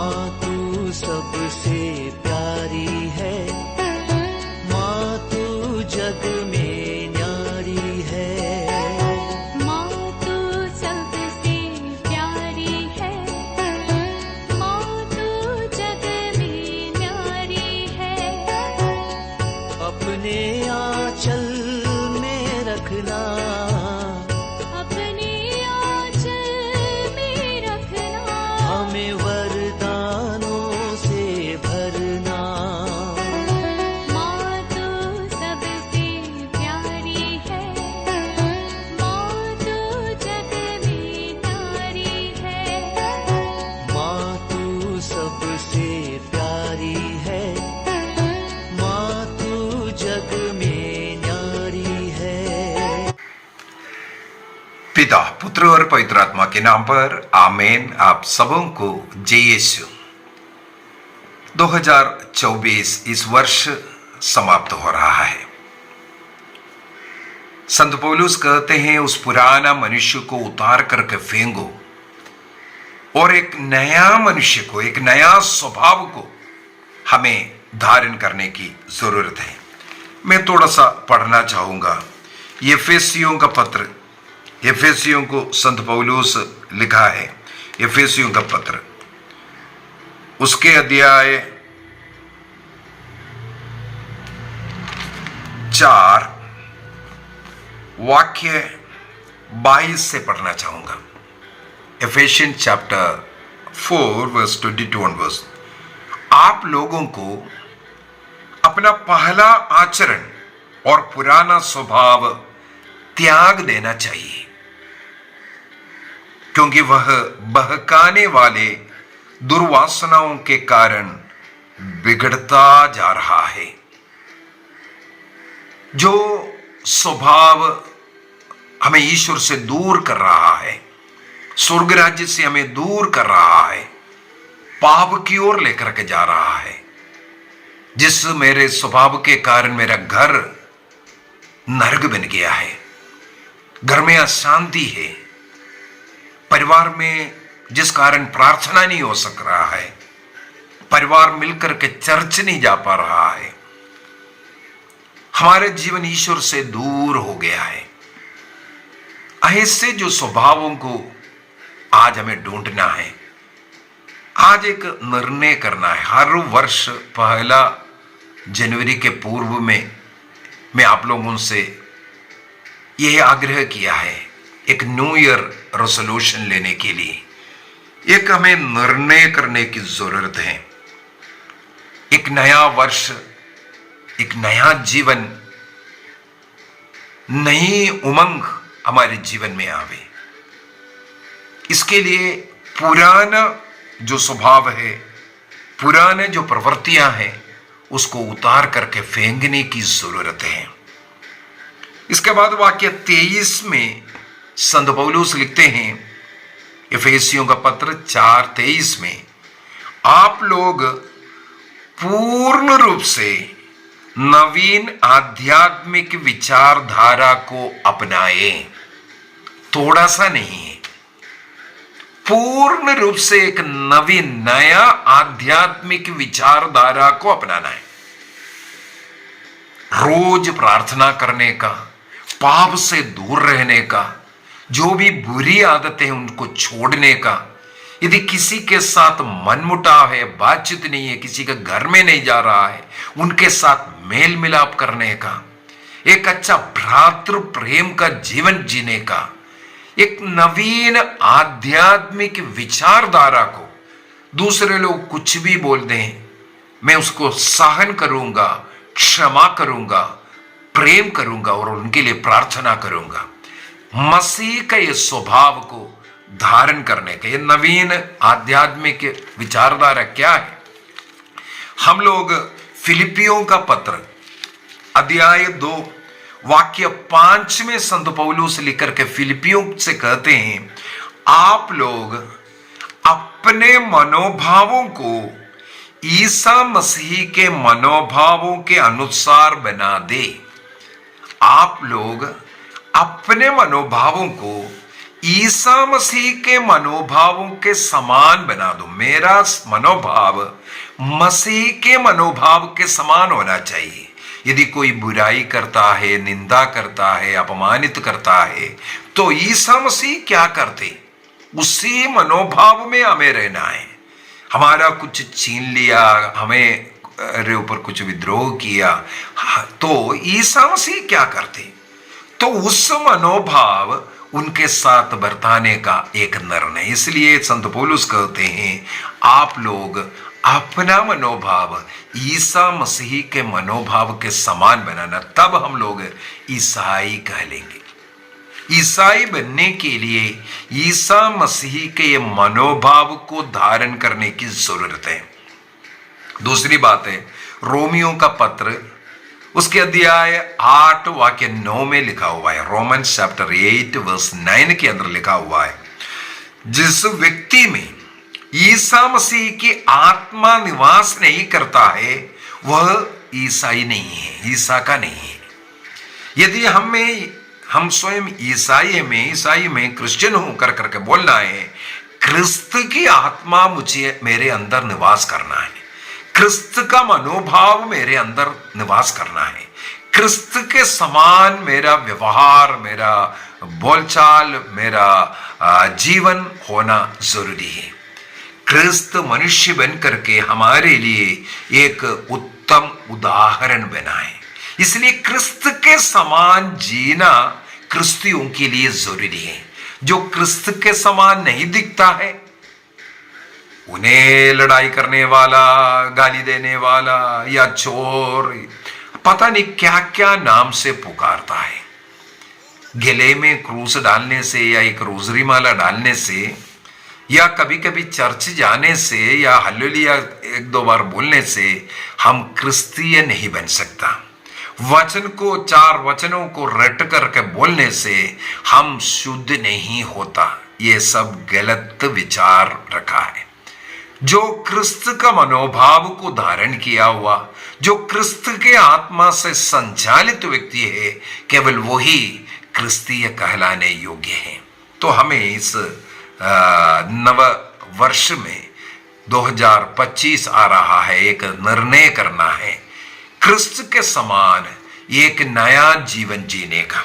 माँ तू सबसे प्यारी है, माँ तू जग में न्यारी है। माँ तू सबसे प्यारी है, माँ तू जग में न्यारी है। अपने आंचल में रखना, अपने आंचल में रखना। हमें वरदानों से भरना। माँ तू सबसे प्यारी है, माँ तू जग में न्यारी है। माँ तू सबसे प्यारी है, माँ तू जग में न्यारी है। पिता, पुत्र और पवित्र आत्मा के नाम पर आमीन। आप सबों को जय यीशु। 2024 इस वर्ष समाप्त हो रहा है। संत पौलुस कहते हैं उस पुराना मनुष्य को उतार करके फेंको और एक नया मनुष्य को, एक नया स्वभाव को हमें धारण करने की जरूरत है। मैं थोड़ा सा पढ़ना चाहूंगा। एफेसियों का पत्र, एफेसियों को संत पौलुस लिखा है। एफेसियों का पत्र उसके अध्याय 4 वाक्य 22 से पढ़ना चाहूंगा। एफेसियन चैप्टर 4 वर्स 22। आप लोगों को अपना पहला आचरण और पुराना स्वभाव त्याग देना चाहिए, क्योंकि वह बहकाने वाले दुर्वासनाओं के कारण बिगड़ता जा रहा है। जो स्वभाव हमें ईश्वर से दूर कर रहा है, स्वर्ग राज्य से हमें दूर कर रहा है, पाप की ओर लेकर के जा रहा है। जिस मेरे स्वभाव के कारण मेरा घर नरक बन गया है, घर में अशांति है, परिवार में जिस कारण प्रार्थना नहीं हो सक रहा है, परिवार मिलकर के चर्च नहीं जा पा रहा है, हमारे जीवन ईश्वर से दूर हो गया है। ऐसे जो स्वभावों को आज हमें ढूंढना है। आज एक निर्णय करना है। हर वर्ष 1 जनवरी के पूर्व में मैं आप लोगों से यह आग्रह किया है, एक न्यू ईयर रेजोल्यूशन लेने के लिए एक हमें निर्णय करने की जरूरत है। एक नया वर्ष, एक नया जीवन, नई उमंग हमारे जीवन में आवे। इसके लिए पुराना जो स्वभाव है, पुराने जो प्रवृत्तियां हैं, उसको उतार करके फेंकने की जरूरत है। इसके बाद वाक्य 23 में संत पौलुस लिखते हैं, एफेसियों का पत्र 4:23 में, आप लोग पूर्ण रूप से नवीन आध्यात्मिक विचारधारा को अपनाए। थोड़ा सा नहीं है, पूर्ण रूप से एक नवीन नया आध्यात्मिक विचारधारा को अपनाना है। रोज प्रार्थना करने का, पाप से दूर रहने का, जो भी बुरी आदतें हैं उनको छोड़ने का। यदि किसी के साथ मनमुटाव है, बातचीत नहीं है, किसी के घर में नहीं जा रहा है, उनके साथ मेल मिलाप करने का, एक अच्छा भ्रातृ प्रेम का जीवन जीने का, एक नवीन आध्यात्मिक विचारधारा को, दूसरे लोग कुछ भी बोल दें मैं उसको सहन करूंगा, क्षमा करूंगा, प्रेम करूंगा और उनके लिए प्रार्थना करूंगा। मसीह का ये स्वभाव को धारण करने का ये नवीन आध्यात्मिक विचारधारा क्या है? हम लोग फिलिपियों का पत्र अध्याय 2 वाक्य 5 में संत पौलुस लिखकर के फिलिपियों से कहते हैं, आप लोग अपने मनोभावों को ईसा मसीह के मनोभावों के अनुसार बना दे। आप लोग अपने मनोभावों को ईसा मसीह के मनोभावों के समान बना दो। मेरा मनोभाव मसीह के मनोभाव के समान होना चाहिए। यदि कोई बुराई करता है, निंदा करता है, अपमानित करता है, तो ईसा मसीह क्या करते? उसी मनोभाव में हमें रहना है। हमारा कुछ छीन लिया, हमें रे ऊपर कुछ विद्रोह किया, तो ईसा मसीह क्या करते? तो उस मनोभाव उनके साथ बरताने का एक निर्णय। इसलिए संत पौलुस कहते हैं, आप लोग अपना मनोभाव ईसा मसीह के मनोभाव के समान बनाना, तब हम लोग ईसाई कहलेंगे। ईसाई बनने के लिए ईसा मसीह के ये मनोभाव को धारण करने की जरूरत है। दूसरी बात है, रोमियो का पत्र उसके अध्याय 8 वाक्य 9 में लिखा हुआ है, रोमन्स चैप्टर 8 वर्स 9 के अंदर लिखा हुआ है, जिस व्यक्ति में ईसा मसीह की आत्मा निवास नहीं करता है वह ईसाई नहीं है, ईसा का नहीं है। यदि हम स्वयं ईसाई में क्रिश्चियन होकर करके बोलना है, क्रिस्त की आत्मा मुझे मेरे अंदर निवास करना है, क्रिस्त का मनोभाव मेरे अंदर निवास करना है, क्रिस्त के समान मेरा व्यवहार, मेरा बोलचाल, मेरा जीवन होना जरूरी है। क्रिस्त मनुष्य बन करके हमारे लिए एक उत्तम उदाहरण बना है। इसलिए क्रिस्त के समान जीना क्रिस्तियों के लिए जरूरी है। जो क्रिस्त के समान नहीं दिखता है, उन्हें लड़ाई करने वाला, गाली देने वाला या चोर, पता नहीं क्या क्या नाम से पुकारता है। गले में क्रूस डालने से या एक रोजरी माला डालने से या कभी कभी चर्च जाने से या हालेलुया 1-2 बार बोलने से हम क्रिस्तीय नहीं बन सकता। वचन को, 4 वचनों को रट करके बोलने से हम शुद्ध नहीं होता। ये सब गलत विचार रखा है। जो क्रिस्त का मनोभाव को धारण किया हुआ, जो क्रिस्त के आत्मा से संचालित व्यक्ति है, केवल वही क्रिस्तीय कहलाने योग्य है। तो हमें इस नव वर्ष में 2025 आ रहा है, एक निर्णय करना है क्रिस्त के समान एक नया जीवन जीने का।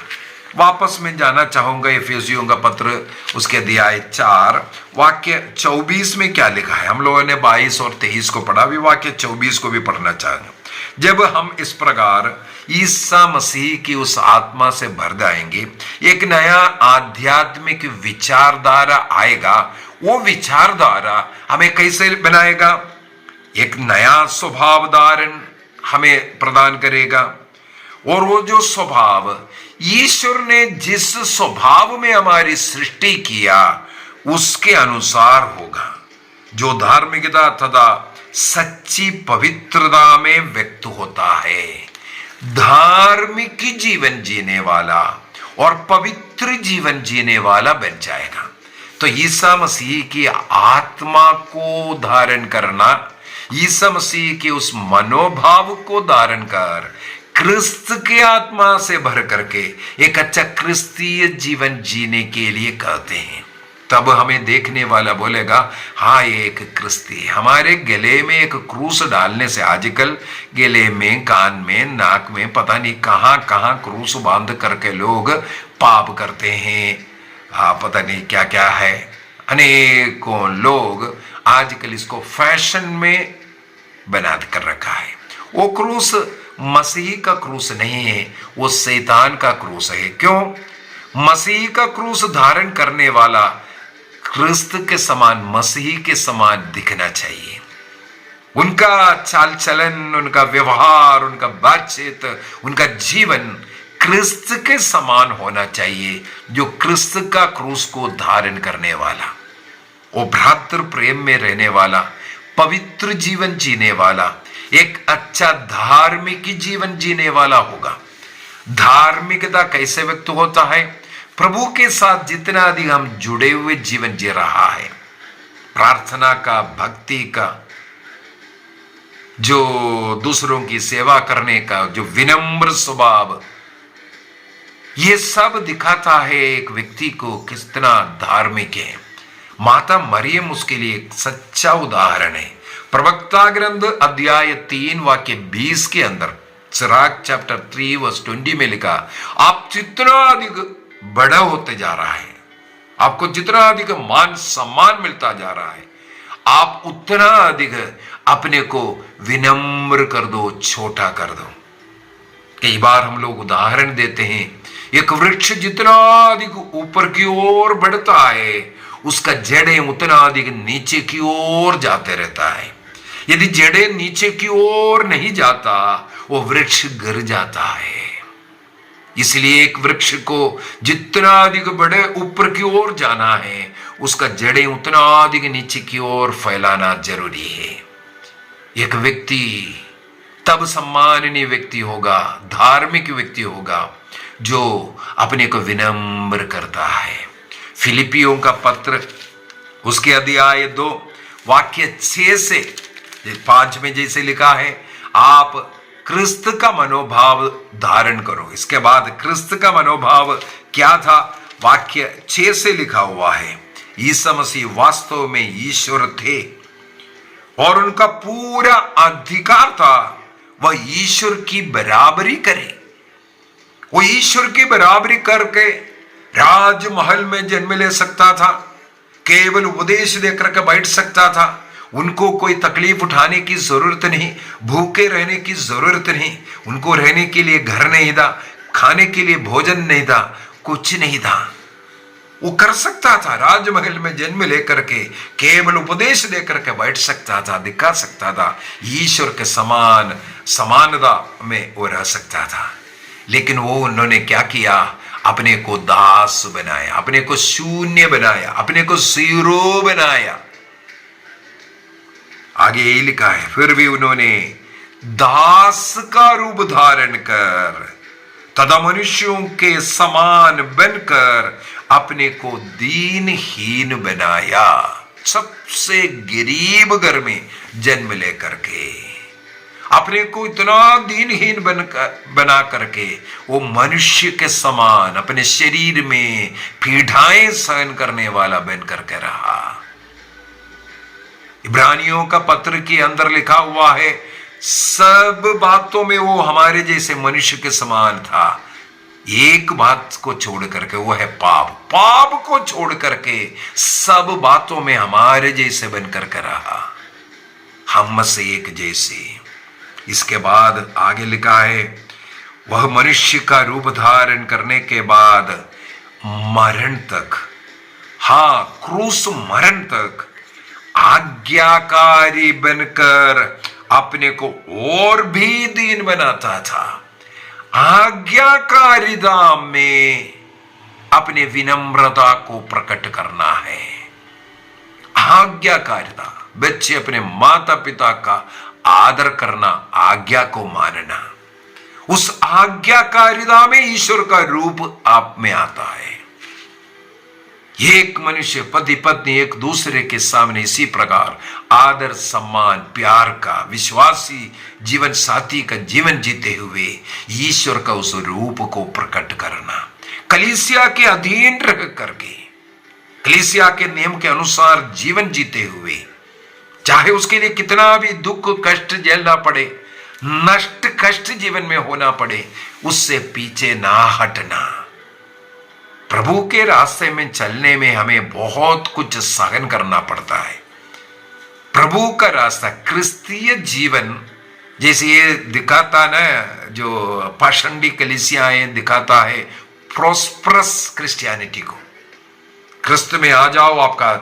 वापस में जाना चाहूंगा एफेसियों का पत्र उसके अध्याय 4 वाक्य 24 में क्या लिखा है। हम लोगों ने 22 और 23 को पढ़ा, अभी वाक्य 24 को भी पढ़ना चाहेंगे। जब हम इस प्रकार ईसा मसीह की उस आत्मा से भर जाएंगे, एक नया आध्यात्मिक विचारधारा आएगा। वो विचारधारा हमें कैसे बनाएगा? एक नया स्वभाव धारण हमें प्रदान करेगा। और वो जो स्वभाव ईश्वर ने जिस स्वभाव में हमारी सृष्टि किया उसके अनुसार होगा, जो धार्मिकता तथा सच्ची पवित्रता में व्यक्त होता है। धार्मिक जीवन जीने वाला और पवित्र जीवन जीने वाला बन जाएगा। तो ईसा मसीह की आत्मा को धारण करना, ईसा मसीह के उस मनोभाव को धारण कर क्रिस्त के आत्मा से भर करके एक अच्छा क्रिस्तीय जीवन जीने के लिए कहते हैं। तब हमें देखने वाला बोलेगा, हाँ ये एक क्रिस्ती। हमारे गले में एक क्रूस डालने से, आजकल गले में, कान में, नाक में, पता नहीं कहाँ कहाँ क्रूस बांध करके लोग पाप करते हैं। हाँ, पता नहीं क्या क्या है। अनेकों लोग आजकल इसको फैशन में बना कर रखा है। वो क्रूस मसीह का क्रूस नहीं है, वो शैतान का क्रूस है। क्यों? मसीह का क्रूस धारण करने वाला क्रिस्त के समान, मसीह के समान दिखना चाहिए। उनका चाल चलन, उनका व्यवहार, उनका बातचीत, उनका जीवन क्रिस्त के समान होना चाहिए, जो क्रिस्त का क्रूस को धारण करने वाला, वो भ्रातृ प्रेम में रहने वाला, पवित्र जीवन जीने वाला, एक अच्छा धार्मिक जीवन जीने वाला होगा। धार्मिकता कैसे व्यक्त होता है? प्रभु के साथ जितना अधिक हम जुड़े हुए जीवन जी रहा है, प्रार्थना का, भक्ति का, जो दूसरों की सेवा करने का जो विनम्र स्वभाव, ये सब दिखाता है एक व्यक्ति को कितना धार्मिक है। माता मरियम उसके लिए एक सच्चा उदाहरण है। प्रवक्ता ग्रंथ अध्याय 3 वाक्य 20 के अंदर, सिराक चैप्टर 3 वर्स 20 में लिखा, आप जितना अधिक बड़ा होते जा रहा है, आपको जितना अधिक मान सम्मान मिलता जा रहा है, आप उतना अधिक अपने को विनम्र कर दो, छोटा कर दो। कई बार हम लोग उदाहरण देते हैं, एक वृक्ष जितना अधिक ऊपर की ओर बढ़ता है, उसका जड़ें उतना अधिक नीचे की ओर जाते रहता है। यदि जड़ें नीचे की ओर नहीं जाता, वो वृक्ष गिर जाता है। इसलिए एक वृक्ष को जितना अधिक बड़े ऊपर की ओर जाना है, उसका जड़ें उतना अधिक नीचे की ओर फैलाना जरूरी है। एक व्यक्ति तब सम्माननीय व्यक्ति होगा, धार्मिक व्यक्ति होगा, जो अपने को विनम्र करता है। फिलिपियों का पत्र उसके अध्याय 2 वाक्य 6 से 5 में जैसे लिखा है, आप क्रिस्त का मनोभाव धारण करो। इसके बाद क्रिस्त का मनोभाव क्या था, वाक्य 6 से लिखा हुआ है, यीशु मसीह वास्तव में ईश्वर थे और उनका पूरा अधिकार था वह ईश्वर की बराबरी करे। वो ईश्वर की बराबरी करके राजमहल में जन्म ले सकता था, केवल उपदेश देकर के बैठ सकता था। उनको कोई तकलीफ उठाने की जरूरत नहीं, भूखे रहने की जरूरत नहीं, उनको रहने के लिए घर नहीं था, खाने के लिए भोजन नहीं था, कुछ नहीं था। वो कर सकता था, राजमहल में जन्म लेकर के केवल उपदेश देकर के बैठ सकता था, दिखा सकता था, ईश्वर के समान समानता में वो रह सकता था। लेकिन वो उन्होंने क्या किया, अपने को दास बनाया, अपने को शून्य बनाया, अपने को जीरो बनाया। आगे यही लिखा है, फिर भी उन्होंने दास का रूप धारण कर तथा मनुष्यों के समान बनकर अपने को दीनहीन बनाया। सबसे गरीब घर में जन्म लेकर के अपने को इतना दीनहीन बना करके वो मनुष्य के समान अपने शरीर में पीड़ाएं सहन करने वाला बन करके रहा। इब्रानियों का पत्र के अंदर लिखा हुआ है, सब बातों में वो हमारे जैसे मनुष्य के समान था, एक बात को छोड़ करके, वो है पाप। पाप को छोड़ करके सब बातों में हमारे जैसे बन करके रहा, हम से एक जैसे। इसके बाद आगे लिखा है, वह मनुष्य का रूप धारण करने के बाद मरण तक, हाँ क्रूस मरण तक आज्ञाकारी बनकर अपने को और भी दीन बनाता था। आज्ञाकारिता में अपने विनम्रता को प्रकट करना है। आज्ञाकारिता, बच्चे अपने माता पिता का आदर करना, आज्ञा को मानना, उस आज्ञाकारिता में ईश्वर का रूप आप में आता है। एक मनुष्य पति पत्नी एक दूसरे के सामने इसी प्रकार आदर सम्मान प्यार का विश्वासी जीवन साथी का जीवन जीते हुए ईश्वर का उस रूप को प्रकट करना, कलीसिया के अधीन रह करके कलीसिया के नियम के अनुसार जीवन जीते हुए, चाहे उसके लिए कितना भी दुख कष्ट झेलना पड़े, नष्ट कष्ट जीवन में होना पड़े, उससे पीछे ना हटना। प्रभु के रास्ते में चलने में हमें बहुत कुछ सहन करना पड़ता है। प्रभु का रास्ता क्रिस्तीय जीवन जैसे ये दिखाता ना, जो पाषंडी कलीसियाएं दिखाता है प्रॉस्परस क्रिश्चियनिटी को, क्रिस्त में आ जाओ आपका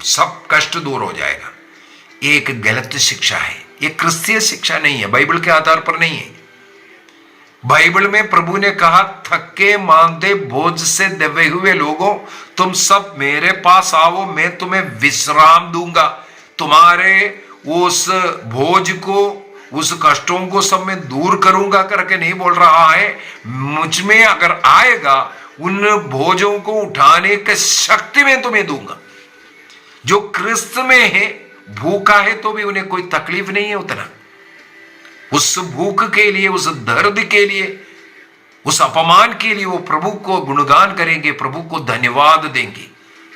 सब कष्ट दूर हो जाएगा। एक गलत शिक्षा है, ये क्रिस्तीय शिक्षा नहीं है, बाइबल के आधार पर नहीं है। बाइबल में प्रभु ने कहा, थके मांदे बोझ से दबे हुए लोगों, तुम सब मेरे पास आओ, मैं तुम्हें विश्राम दूंगा। तुम्हारे उस बोझ को, उस कष्टों को सब मैं दूर करूंगा करके नहीं बोल रहा है। मुझ में अगर आएगा, उन बोझों को उठाने की शक्ति मैं तुम्हें दूंगा। जो क्रिस्त में है, भूखा है तो भी उन्हें कोई तकलीफ नहीं है उतना। उस भूख के लिए, उस दर्द के लिए उस अपमान के लिए वो प्रभु को गुणगान करेंगे, प्रभु को धन्यवाद देंगे।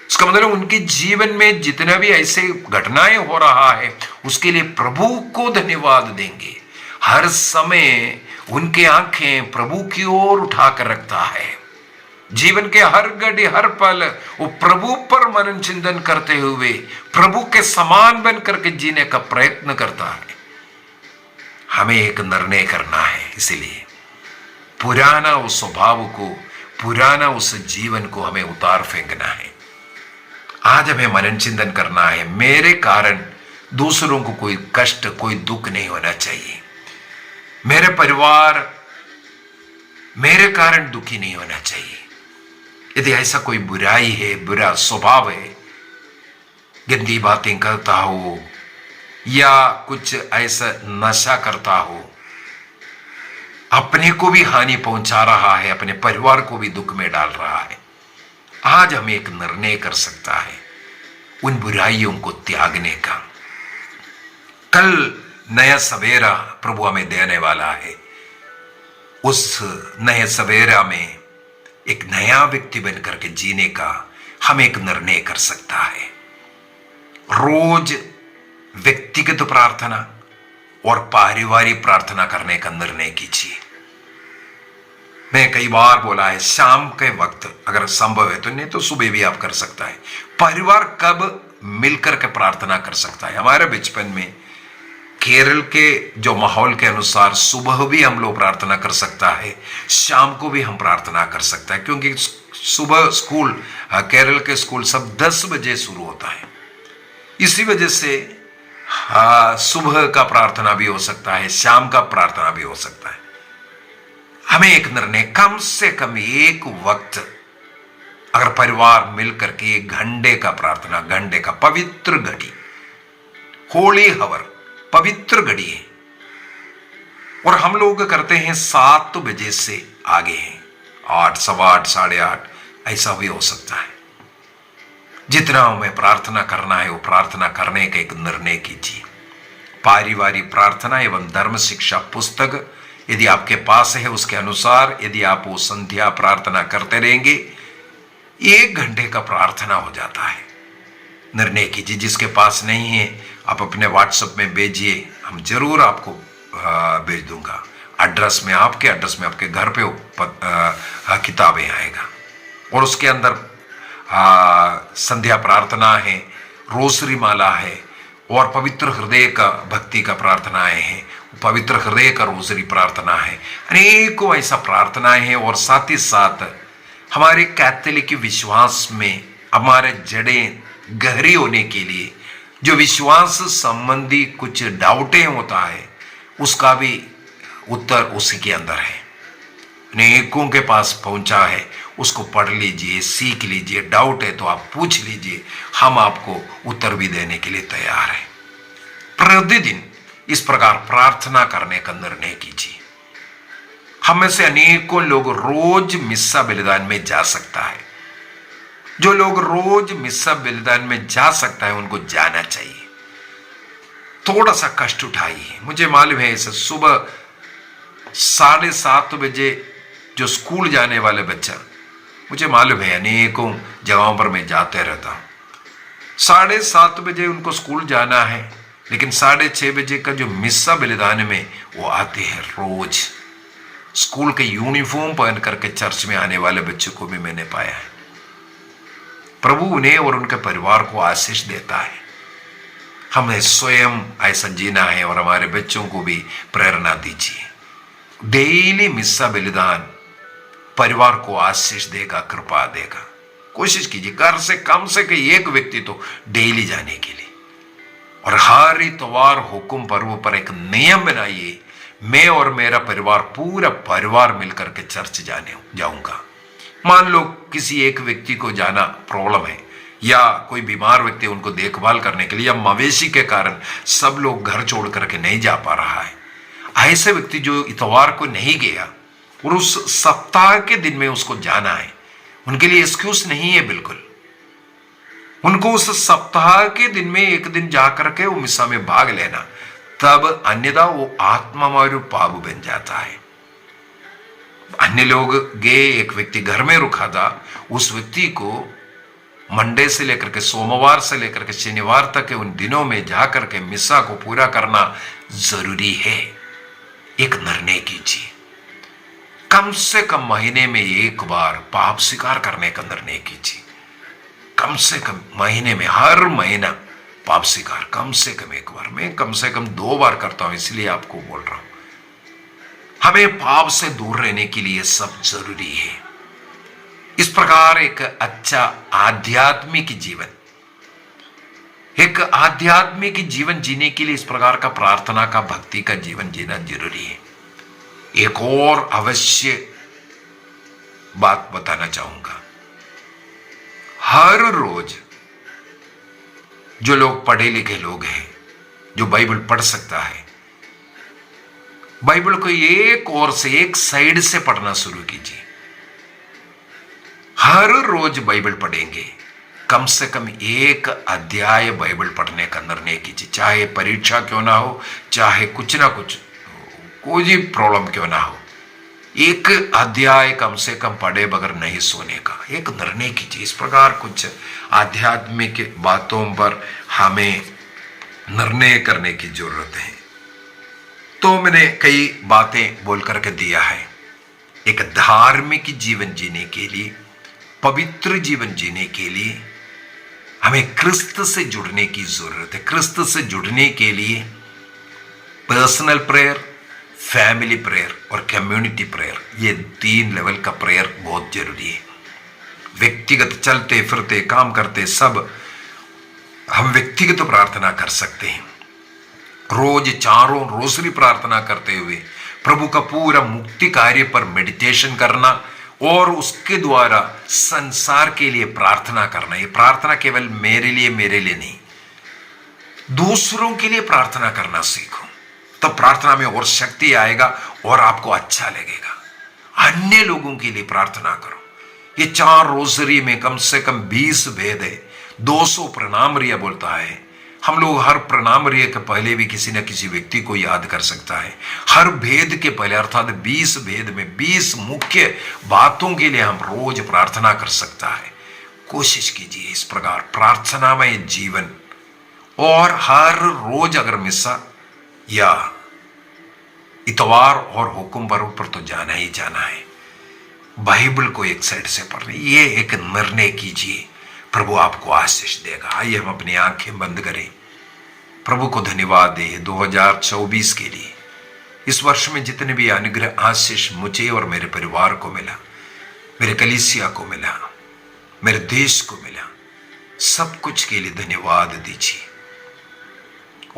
इसका मतलब उनके जीवन में जितना भी ऐसे घटनाएं हो रहा है उसके लिए प्रभु को धन्यवाद देंगे। हर समय उनके आंखें प्रभु की ओर उठाकर रखता है। जीवन के हर घड़ी हर पल वो प्रभु पर मनन चिंतन करते हुए प्रभु के समान बन करके जीने का प्रयत्न करता है। हमें एक निर्णय करना है, इसीलिए पुराना उस स्वभाव को, पुराना उस जीवन को हमें उतार फेंकना है। आज हमें मनन चिंतन करना है, मेरे कारण दूसरों को कोई कष्ट, कोई दुख नहीं होना चाहिए। मेरे परिवार मेरे कारण दुखी नहीं होना चाहिए। यदि ऐसा कोई बुराई है, बुरा स्वभाव है, गंदी बातें करता हो या कुछ ऐसा नशा करता हो, अपने को भी हानि पहुंचा रहा है, अपने परिवार को भी दुख में डाल रहा है, आज हमें एक निर्णय कर सकता है उन बुराइयों को त्यागने का। कल नया सवेरा प्रभु हमें देने वाला है। उस नए सवेरा में एक नया व्यक्ति बनकर के जीने का हम एक निर्णय कर सकता है। रोज व्यक्तिगत प्रार्थना और पारिवारिक प्रार्थना करने का निर्णय कीजिए। मैं कई बार बोला है, शाम के वक्त अगर संभव है तो, नहीं तो सुबह भी आप कर सकता है। परिवार कब मिलकर के प्रार्थना कर सकता है? हमारे बचपन में केरल के जो माहौल के अनुसार सुबह भी हम लोग प्रार्थना कर सकता है, शाम को भी हम प्रार्थना कर सकता है, क्योंकि सुबह स्कूल, केरल के स्कूल सब 10 बजे शुरू होता है। इसी वजह से सुबह का प्रार्थना भी हो सकता है, शाम का प्रार्थना भी हो सकता है। हमें एक निर्णय, कम से कम एक वक्त अगर परिवार मिलकर के 1 घंटे का प्रार्थना, घंटे का पवित्र घड़ी, होली हवर, पवित्र घड़ी है, और हम लोग करते हैं 7 बजे से आगे हैं, 8, सवा 8, साढ़े 8, ऐसा भी हो सकता है। जितना हमें प्रार्थना करना है वो प्रार्थना करने का एक निर्णय कीजिए। पारिवारिक प्रार्थना एवं धर्म शिक्षा पुस्तक यदि आपके पास है, उसके अनुसार यदि आप वो संध्या प्रार्थना करते रहेंगे, 1 घंटे का प्रार्थना हो जाता है। निर्णय कीजिए। जिसके पास नहीं है आप अपने व्हाट्सएप में भेजिए, हम जरूर आपको भेज दूंगा। एड्रेस में, आपके एड्रेस में, आपके घर पे किताबें आएगा, और उसके अंदर संध्या प्रार्थना है, रोसरी माला है, और पवित्र हृदय का भक्ति का प्रार्थनाएं हैं, पवित्र हृदय का रोसरी प्रार्थना है, अनेकों ऐसा प्रार्थनाएं हैं। और साथ ही साथ हमारे कैथोलिक विश्वास में हमारे जड़ें गहरी होने के लिए जो विश्वास संबंधी कुछ डाउटें होता है, उसका भी उत्तर उसी के अंदर है, अनेकों के पास पहुंचा है। उसको पढ़ लीजिए, सीख लीजिए, डाउट है तो आप पूछ लीजिए, हम आपको उत्तर भी देने के लिए तैयार हैं। प्रतिदिन इस प्रकार प्रार्थना करने का निर्णय कीजिए। हम में से अनेकों लोग रोज मिस्सा बलिदान में जा सकता है। जो लोग रोज मिस्सा बलिदान में जा सकता है उनको जाना चाहिए। थोड़ा सा कष्ट उठाइए। मुझे मालूम है इसे सुबह 7:30 बजे जो स्कूल जाने वाले बच्चा, मुझे मालूम है अनेकों जगहों पर मैं जाते रहता हूं। 7:30 बजे उनको स्कूल जाना है, लेकिन 6:30 बजे का जो मिस्सा बलिदान में वो आते हैं। रोज स्कूल के यूनिफॉर्म पहन करके चर्च में आने वाले बच्चों को भी मैंने पाया है। प्रभु उन्हें और उनके परिवार को आशीष देता है। हमें स्वयं ऐसा जीना है और हमारे बच्चों को भी प्रेरणा दीजिए। डेली मिस्सा बलिदान परिवार को आशीष देगा, कृपा देगा। कोशिश कीजिए घर से कम से कम एक व्यक्ति तो डेली जाने के लिए, और हर इतवार हुक्म पर्व पर एक नियम बनाइए, मैं और मेरा परिवार, पूरा परिवार मिलकर के चर्च जाऊंगा। मान लो किसी एक व्यक्ति को जाना प्रॉब्लम है, या कोई बीमार व्यक्ति उनको देखभाल करने के लिए, या मवेशी के कारण सब लोग घर छोड़ करके नहीं जा पा रहा है, ऐसे व्यक्ति जो इतवार को नहीं गया और उस सप्ताह के दिन में उसको जाना है, उनके लिए एक्सक्यूज नहीं है बिल्कुल। उनको उस सप्ताह के दिन में एक दिन जाकर के वो मिस्सा में भाग लेना, तब अन्यथा वो आत्मा मारू पाप बन जाता है। अन्य लोग गए, एक व्यक्ति घर में रुका था, उस व्यक्ति को मंडे से लेकर के सोमवार से लेकर के शनिवार तक के उन दिनों में जाकर के मिसा को पूरा करना जरूरी है। एक निर्णय कीजिए, कम से कम महीने में एक बार पाप स्वीकार करने का निर्णय कीजिए। कम से कम महीने में, हर महीना पाप स्वीकार कम से कम एक बार। मैं कम से कम 2 बार करता हूं, इसलिए आपको बोल रहा हूं। हमें पाप से दूर रहने के लिए सब जरूरी है। इस प्रकार एक अच्छा आध्यात्मिक जीवन जीने के लिए इस प्रकार का प्रार्थना का, भक्ति का जीवन जीना जरूरी है। एक और अवश्य बात बताना चाहूंगा, हर रोज जो लोग पढ़े लिखे लोग हैं, जो बाइबल पढ़ सकता है, बाइबल को एक ओर से, एक साइड से पढ़ना शुरू कीजिए। हर रोज बाइबल पढ़ेंगे, कम से कम एक अध्याय बाइबल पढ़ने का निर्णय कीजिए। चाहे परीक्षा क्यों ना हो, चाहे कुछ ना कुछ कोई भी प्रॉब्लम क्यों ना हो, एक अध्याय कम से कम पढ़े बगैर नहीं सोने का एक निर्णय कीजिए। इस प्रकार कुछ आध्यात्मिक बातों पर हमें निर्णय करने की जरूरत है। तो मैंने कई बातें बोल करके दिया है। एक धार्मिक जीवन जीने के लिए, पवित्र जीवन जीने के लिए हमें क्रिस्त से जुड़ने की जरूरत है। क्रिस्त से जुड़ने के लिए पर्सनल प्रेयर, फैमिली प्रेयर और कम्युनिटी प्रेयर, ये 3 लेवल का प्रेयर बहुत जरूरी है। व्यक्तिगत चलते फिरते काम करते सब हम व्यक्तिगत प्रार्थना कर सकते हैं। रोज 4 रोजरी प्रार्थना करते हुए प्रभु का पूरा मुक्ति कार्य पर मेडिटेशन करना और उसके द्वारा संसार के लिए प्रार्थना करना। ये प्रार्थना केवल मेरे लिए नहीं, दूसरों के लिए प्रार्थना करना सीखो, तब प्रार्थना में और शक्ति आएगा और आपको अच्छा लगेगा। अन्य लोगों के लिए प्रार्थना करो। ये 4 रोजरी में कम से कम 20 भेद है, 200 प्रणामरिया बोलता है। हम लोग हर प्रणामरिया के पहले भी किसी न किसी व्यक्ति को याद कर सकता है। हर भेद के पहले, अर्थात 20 भेद में 20 मुख्य बातों के लिए हम रोज प्रार्थना कर सकता है। कोशिश कीजिए इस प्रकार प्रार्थनामय जीवन। और हर रोज अगर मिसा या इतवार और हुक्म पर तो जाना ही जाना है। बाइबल को एक साइड से पढ़ना, ये एक निर्णय कीजिए, प्रभु आपको आशीष देगा। आइए हम अपनी आंखें बंद करें, प्रभु को धन्यवाद दें 2024 के लिए। इस वर्ष में जितने भी अनुग्रह आशीष मुझे और मेरे परिवार को मिला, मेरे कलीसिया को मिला, मेरे देश को मिला, सब कुछ के लिए धन्यवाद दीजिए।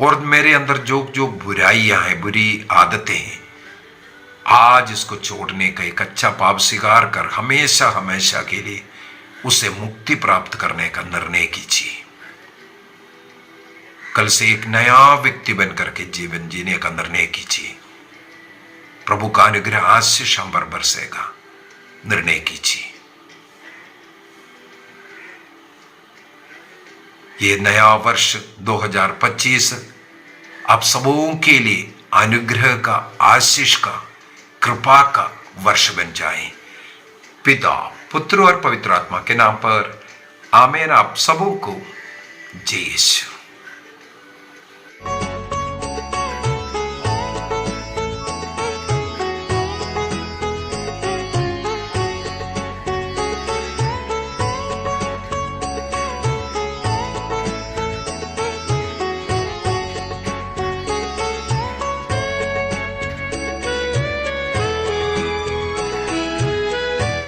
और मेरे अंदर जो जो बुराइयां हैं, बुरी आदतें हैं, आज इसको छोड़ने का एक अच्छा पाप स्वीकार कर हमेशा हमेशा के लिए उसे मुक्ति प्राप्त करने का निर्णय कीजिए। कल से एक नया व्यक्ति बनकर के जीवन जीने का निर्णय कीजिए। प्रभु का अनुग्रह आशीष हम पर बरसेगा, निर्णय कीजिए। ये नया वर्ष 2025 आप सबों के लिए अनुग्रह का, आशीष का, कृपा का वर्ष बन जाए। पिता, पुत्र और पवित्र आत्मा के नाम पर आमीन। आप सबों को जय यीशु।